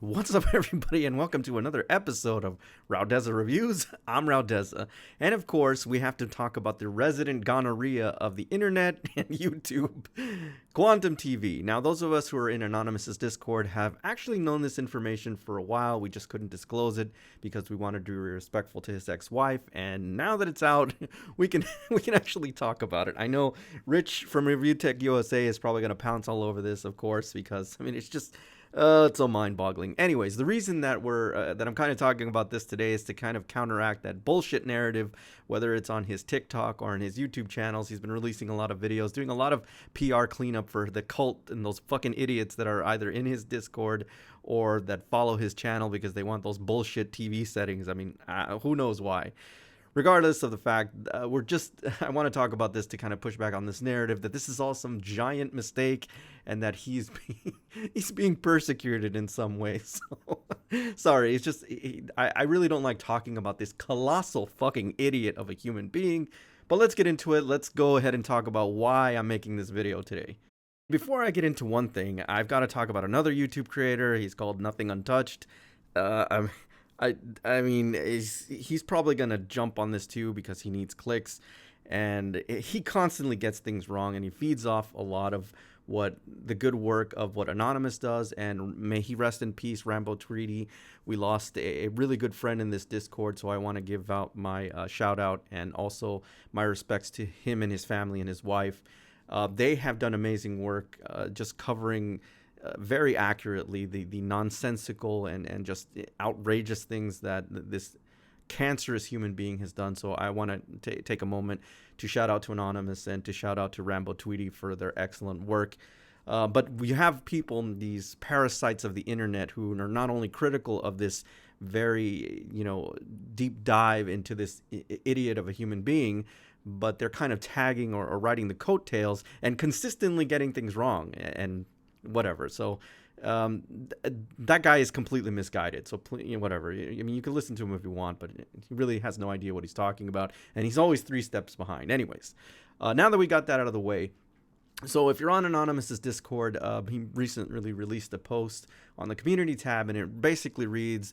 What's up, everybody, and welcome to another episode of Raudeza Reviews. I'm Raudeza, and of course, we have to talk about the resident gonorrhea of the internet and YouTube, Quantum TV. Now, those of us who are in Anonymous's Discord have actually known this information for a while. We just couldn't disclose it because we wanted to be respectful to his ex-wife, and now that it's out, we can actually talk about it. I know Rich from Review Tech USA is probably going to pounce all over this, of course, because it's so mind-boggling. Anyways, the reason that I'm kind of talking about this today is to kind of counteract that bullshit narrative, whether it's on his TikTok or on his YouTube channels. He's been releasing a lot of videos, doing a lot of PR cleanup for the cult and those fucking idiots that are either in his Discord or that follow his channel because they want those bullshit TV settings. I mean, who knows why. Regardless of the fact, I want to talk about this to kind of push back on this narrative that this is all some giant mistake and that he's being persecuted in some way. So, sorry, it's just, I really don't like talking about this colossal fucking idiot of a human being, but let's get into it. Let's go ahead and talk about why I'm making this video today. Before I get into one thing, I've got to talk about another YouTube creator. He's called Nothing Untouched. I mean, he's probably going to jump on this too because he needs clicks, and he constantly gets things wrong, and he feeds off a lot of what the good work of what Anonymous does, and may he rest in peace, Rambo Tweedy. We lost a really good friend in this Discord, so I want to give out my shout out and also my respects to him and his family and his wife. They have done amazing work just covering very accurately the nonsensical and just outrageous things that this cancerous human being has done. So I want to take a moment to shout out to Anonymous and to shout out to Rambo Tweedy for their excellent work. But we have people, these parasites of the internet, who are not only critical of this very, deep dive into this idiot of a human being, but they're kind of tagging or riding the coattails and consistently getting things wrong and whatever. So that guy is completely misguided. So whatever. I mean, you can listen to him if you want, but he really has no idea what he's talking about, and he's always 3 steps behind. Anyways, now that we got that out of the way, so if you're on Anonymous's Discord, he recently released a post on the community tab, and it basically reads,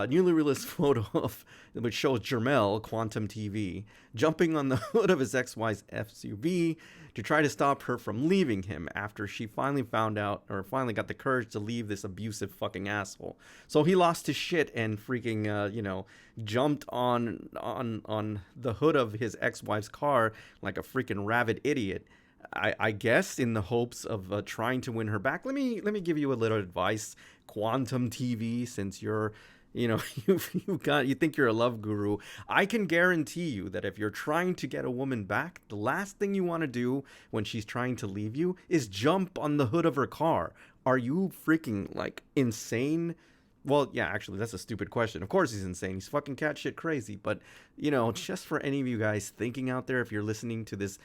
newly released photo which shows Jermel, Quantum TV, jumping on the hood of his ex-wife's SUV to try to stop her from leaving him after she finally got the courage to leave this abusive fucking asshole. So he lost his shit and freaking, jumped on the hood of his ex-wife's car like a freaking rabid idiot. I guess in the hopes of trying to win her back. Let me give you a little advice, Quantum TV, since you're, you think you're a love guru. I can guarantee you that if you're trying to get a woman back, the last thing you want to do when she's trying to leave you is jump on the hood of her car. Are you freaking insane? Well, yeah, actually, that's a stupid question. Of course he's insane. He's fucking cat shit crazy. But, just for any of you guys thinking out there, if you're listening to this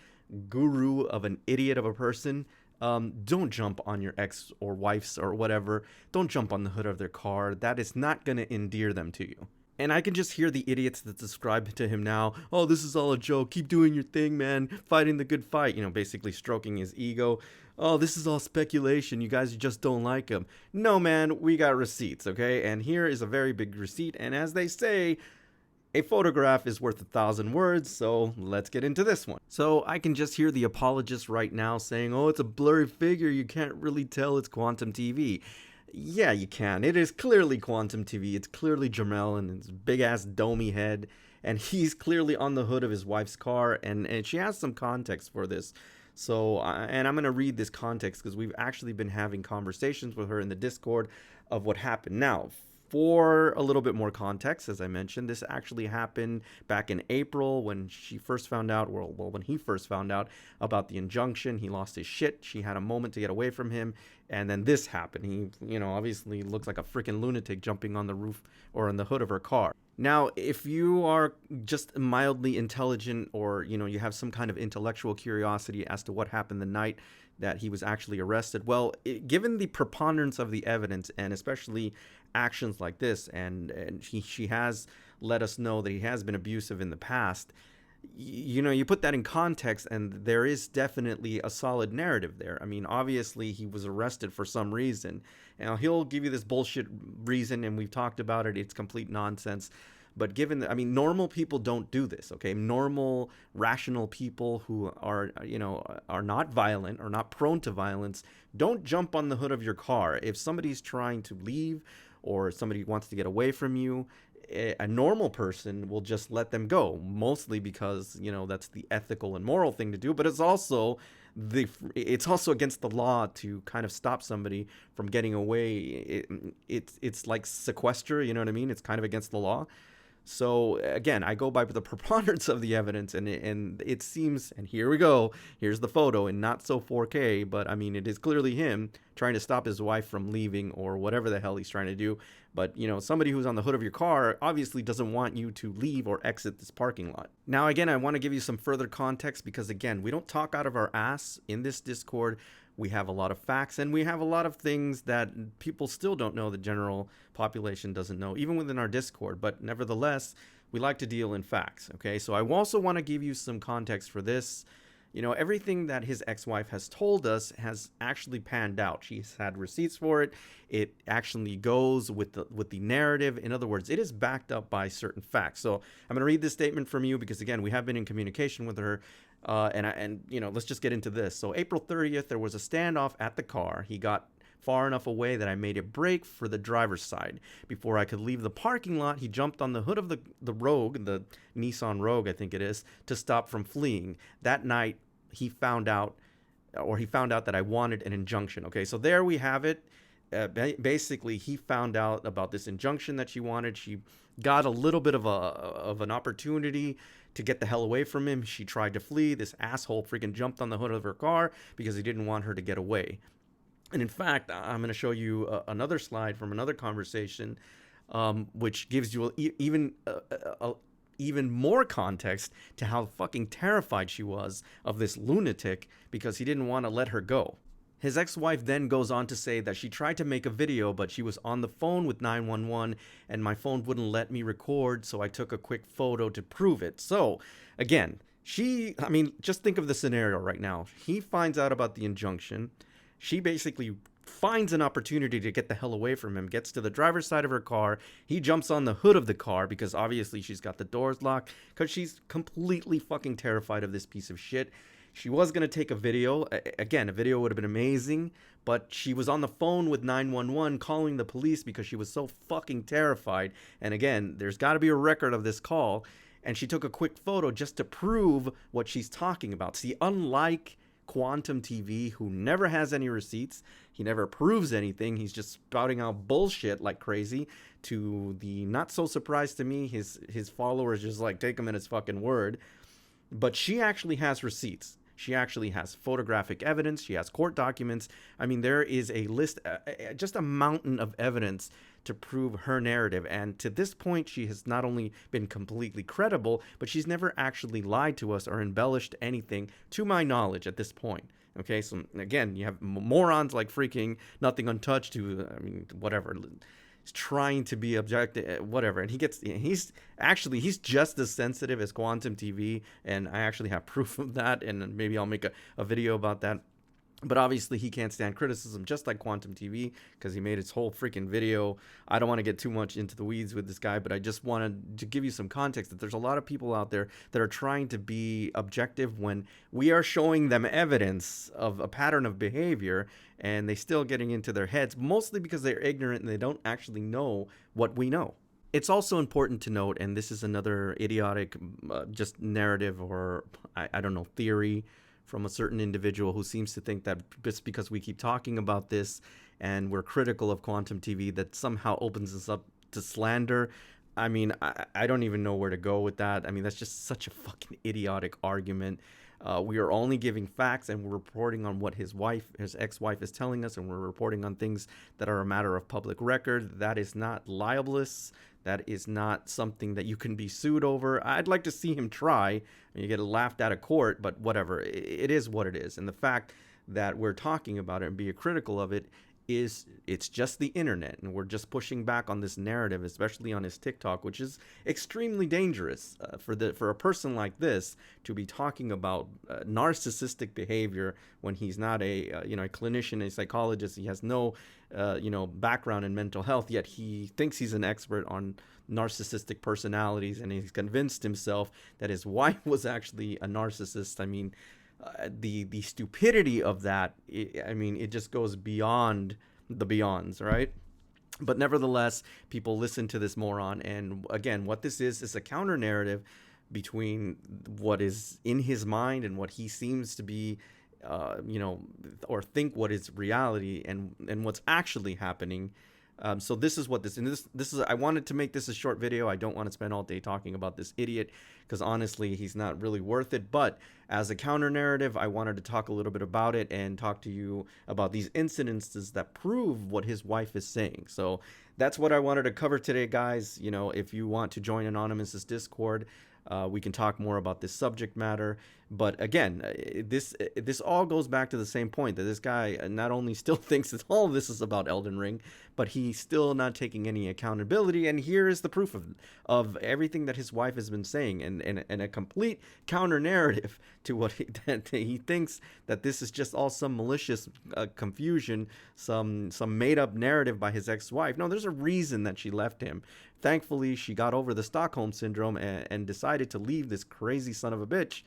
guru of an idiot of a person, don't jump on your ex or wife's or whatever. Don't jump on the hood of their car. That is not going to endear them to you. And I can just hear the idiots that subscribe to him now. Oh, this is all a joke. Keep doing your thing, man. Fighting the good fight. Basically stroking his ego. Oh, this is all speculation. You guys just don't like him. No, man, we got receipts, okay? And here is a very big receipt. And as they say, a photograph is worth 1,000 words, so let's get into this one. So I can just hear the apologists right now saying, oh, it's a blurry figure. You can't really tell it's Quantum TV. Yeah, you can. It is clearly Quantum TV. It's clearly Jermel and his big-ass domey head. And he's clearly on the hood of his wife's car. And she has some context for this. So, and I'm going to read this context because we've actually been having conversations with her in the Discord of what happened. Now, for a little bit more context, as I mentioned, this actually happened back in April when she first found out, when he first found out about the injunction. He lost his shit. She had a moment to get away from him. And then this happened. He, obviously looks like a freaking lunatic jumping on the roof or on the hood of her car. Now, if you are just mildly intelligent or, you have some kind of intellectual curiosity as to what happened the night that he was actually arrested, well, given the preponderance of the evidence and especially actions like this, and she has let us know that he has been abusive in the past, you put that in context, and there is definitely a solid narrative there. I mean, obviously he was arrested for some reason. Now he'll give you this bullshit reason, and we've talked about it. It's complete nonsense. But given that, I mean, normal people don't do this, okay? Normal, rational people who are, are not violent or not prone to violence don't jump on the hood of your car. If somebody's trying to leave or somebody wants to get away from you, a normal person will just let them go, mostly because that's the ethical and moral thing to do. But it's also against the law to kind of stop somebody from getting away. It's like sequester, you know what I mean? It's kind of against the law. So again, I go by the preponderance of the evidence, and it seems, and here we go, here's the photo in not so 4K, but I mean, it is clearly him trying to stop his wife from leaving or whatever the hell he's trying to do. But somebody who's on the hood of your car obviously doesn't want you to leave or exit this parking lot. Now again, I want to give you some further context, because again, we don't talk out of our ass in this Discord. We have a lot of facts, and we have a lot of things that people still don't know, the general population doesn't know, even within our Discord. But nevertheless, we like to deal in facts, okay? So I also want to give you some context for this. Everything that his ex-wife has told us has actually panned out. She's had receipts for it. It actually goes with the narrative. In other words, it is backed up by certain facts. So I'm going to read this statement from you because, again, we have been in communication with her. Let's just get into this. So April 30th, there was a standoff at the car. He got far enough away that I made a break for the driver's side. Before I could leave the parking lot, he jumped on the hood of the Rogue, the Nissan Rogue, I think it is, to stop from fleeing. That night, he found out that I wanted an injunction. Okay, so there we have it. Basically, he found out about this injunction that she wanted. She got a little bit of an opportunity to get the hell away from him. She tried to flee. This asshole freaking jumped on the hood of her car because he didn't want her to get away. And in fact, I'm going to show you another slide from another conversation, which gives you even more context to how fucking terrified she was of this lunatic because he didn't want to let her go. His ex-wife then goes on to say that she tried to make a video, but she was on the phone with 911 and my phone wouldn't let me record, so I took a quick photo to prove it. So, again, just think of the scenario right now. He finds out about the injunction. She basically finds an opportunity to get the hell away from him, gets to the driver's side of her car. He jumps on the hood of the car because obviously she's got the doors locked because she's completely fucking terrified of this piece of shit. She was going to take a video. Again, a video would have been amazing, but she was on the phone with 911 calling the police because she was so fucking terrified. And again, there's got to be a record of this call. And she took a quick photo just to prove what she's talking about. See, unlike Quantum TV, who never has any receipts, he never proves anything, he's just spouting out bullshit like crazy, to the not so surprised to me, his followers just like take him in his fucking word. But she actually has receipts. She actually has photographic evidence. She has court documents. I mean, there is a list, just a mountain of evidence to prove her narrative. And to this point, she has not only been completely credible, but she's never actually lied to us or embellished anything, to my knowledge, at this point. Okay, so again, you have morons like freaking Nothing Untouched who, whatever, is trying to be objective, whatever. And he's just as sensitive as Quantum TV, and I actually have proof of that, and maybe I'll make a video about that. But obviously he can't stand criticism, just like Quantum TV, because he made his whole freaking video. I don't want to get too much into the weeds with this guy, but I just wanted to give you some context that there's a lot of people out there that are trying to be objective when we are showing them evidence of a pattern of behavior, and they still getting into their heads, mostly because they're ignorant and they don't actually know what we know. It's also important to note, and this is another idiotic just narrative or, I don't know, theory from a certain individual who seems to think that just because we keep talking about this and we're critical of Quantum TV, that somehow opens us up to slander. I mean, I don't even know where to go with that. I mean, that's just such a fucking idiotic argument. We are only giving facts, and we're reporting on what his ex-wife is telling us, and we're reporting on things that are a matter of public record. That is not libelous. That is not something that you can be sued over. I'd like to see him try. You get laughed out of court, but whatever. It is what it is. And the fact that we're talking about it and being critical of it it's just the internet, and we're just pushing back on this narrative, especially on his TikTok, which is extremely dangerous for a person like this to be talking about narcissistic behavior when he's not a clinician, a psychologist. He has no background in mental health, yet he thinks he's an expert on narcissistic personalities, and he's convinced himself that his wife was actually a narcissist. I mean, the stupidity of that, it just goes beyond the beyonds, right? But nevertheless, people listen to this moron, and again, what this is a counter narrative between what is in his mind and what he seems to be, or think what is reality, and what's actually happening. So this is what this is. I wanted to make this a short video. I don't want to spend all day talking about this idiot, because honestly, he's not really worth it. But as a counter narrative, I wanted to talk a little bit about it and talk to you about these incidences that prove what his wife is saying. So that's what I wanted to cover today, guys. If you want to join Anonymous's Discord, we can talk more about this subject matter. But again, this all goes back to the same point, that this guy not only still thinks that all of this is about Elden Ring, but he's still not taking any accountability. And here is the proof of everything that his wife has been saying, and a complete counter narrative to what that he thinks that this is just all some malicious confusion, some made up narrative by his ex-wife. No, there's a reason that she left him. Thankfully, she got over the Stockholm syndrome and decided to leave this crazy son of a bitch.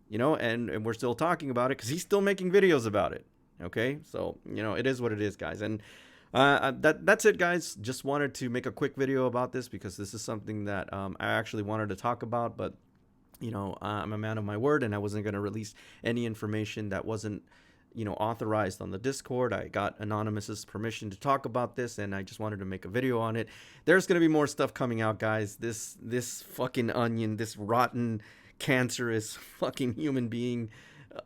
And we're still talking about it because he's still making videos about it. Okay, so it is what it is, guys. And that's it, guys. Just wanted to make a quick video about this because this is something that I actually wanted to talk about, but I'm a man of my word, and I wasn't going to release any information that wasn't authorized on the Discord. I got Anonymous's permission to talk about this, and I just wanted to make a video on it. There's going to be more stuff coming out, guys. This fucking onion, this rotten, cancerous fucking human being,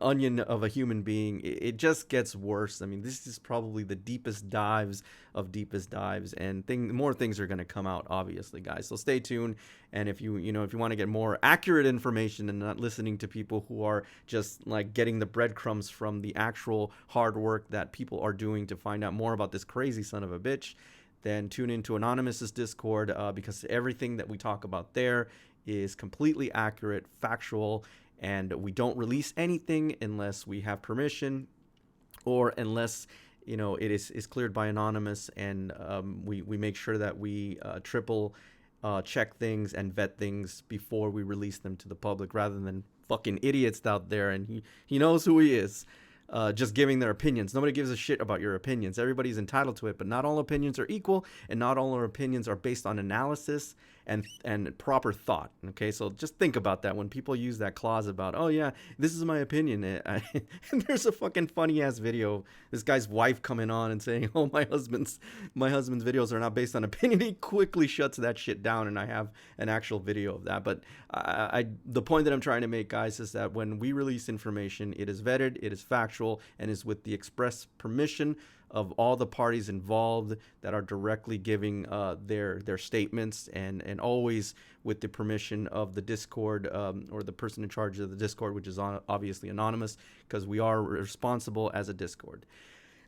onion of a human being, it just gets worse. I mean, this is probably the deepest dives of deepest dives, and more things are going to come out, obviously, guys. So stay tuned. And if you want to get more accurate information and not listening to people who are just like getting the breadcrumbs from the actual hard work that people are doing to find out more about this crazy son of a bitch, then tune into Anonymous's Discord, because everything that we talk about there is completely accurate, factual, and we don't release anything unless we have permission, or unless it is cleared by Anonymous, and we make sure that we triple check things and vet things before we release them to the public, rather than fucking idiots out there, and he knows who he is, just giving their opinions. Nobody gives a shit about your opinions. Everybody's entitled to it, but not all opinions are equal, and not all our opinions are based on analysis and proper thought. Okay, so just think about that when people use that clause about, oh yeah, this is my opinion. And there's a fucking funny ass video, this guy's wife coming on and saying, oh, my husband's videos are not based on opinion. He quickly shuts that shit down, and I have an actual video of that. But the point that I'm trying to make, guys, is that when we release information, it is vetted, it is factual, and is with the express permission of all the parties involved that are directly giving their statements, and always with the permission of the Discord, or the person in charge of the Discord, which is obviously Anonymous, because we are responsible as a Discord.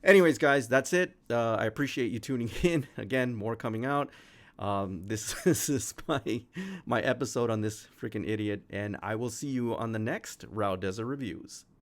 Anyways, guys, that's it. I appreciate you tuning in. Again, more coming out. This is my episode on this freaking idiot, and I will see you on the next Raw Desert Reviews.